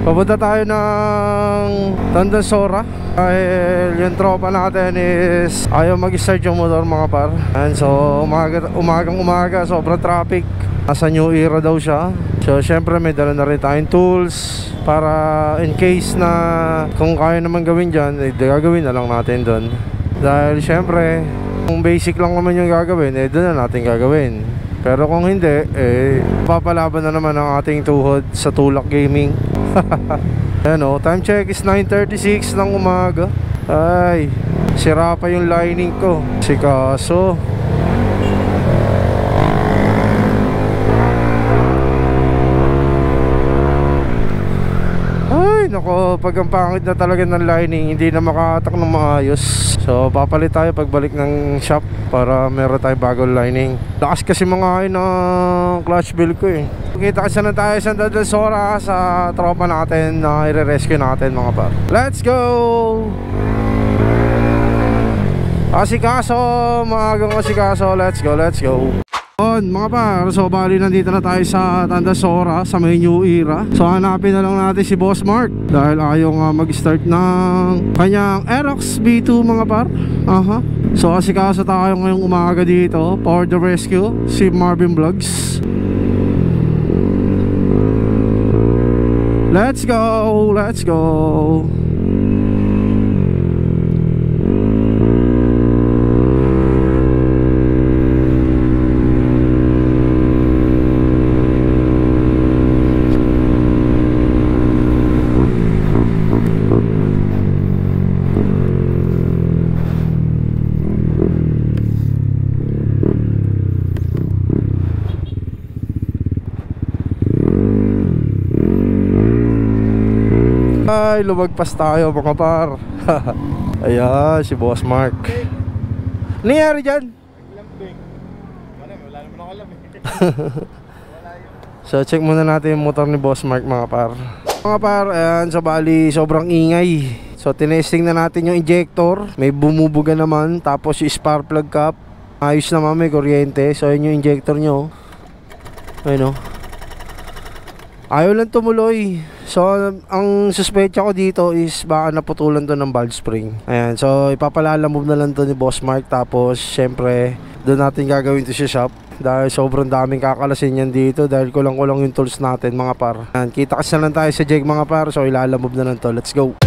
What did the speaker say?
Papunta tayo ng Tandansora dahil yung tropa natin is ayaw mag-start yung motor mga par. And so umagang umaga, sobrang traffic. Nasa New Era daw siya. So syempre may dala na rin tayong tools para in case na kung kaya naman gawin dyan, gagawin na lang natin doon. Dahil syempre kung basic lang naman yung gagawin, doon na natin gagawin. Pero kung hindi, papalaban na naman ang ating tuhod sa Tulak Gaming. Ayan o, time check is 9:36 ng umaga. Ay, sira pa yung lining ko. Sikaso. Ay, nako, pag ang pangit na talaga ng lining, hindi na makatak ng maayos. So, papalit tayo pagbalik ng shop para meron tayo bagong lining. Lakas kasi mga ng clutch bill ko eh. Kita kasi na tayo sa Tandansora sa tropa natin na i-rescue natin mga par. Let's go! Asikaso, maagang asikaso. Let's go, let's go. Mga par, so bali nandito na tayo sa Tandansora sa may New Era. So hanapin na lang natin si Boss Mark dahil ayaw nga mag-start ng kanyang Aerox B2 mga par. So asikaso tayo ngayong umaga dito for the rescue, si Marvin Vlogs. Let's go, let's go. Ay, lumagpas tayo mga par. Ayan, si Boss Mark. Nangyari dyan? Wala naman ako alam So check muna natin yung motor ni Boss Mark mga par. Mga par, ayan, so bali sobrang ingay. So tinesting na natin yung injector. May bumubuga naman. Tapos yung spark plug cap, ayos naman, may kuryente. So yun yung injector nyo. Ayun o, ayaw lang tumuloy. So ang suspecha ko dito is baka naputulan to ng valve spring. Ayan, so ipapalalamove na lang to ni Boss Mark. Tapos syempre doon natin gagawin to sa shop dahil sobrang daming kakalasin yan dito dahil kulang-kulang yung tools natin mga par. Ayan, kita kasi lang tayo sa jeg mga par. So ilalamove na lang to, let's go.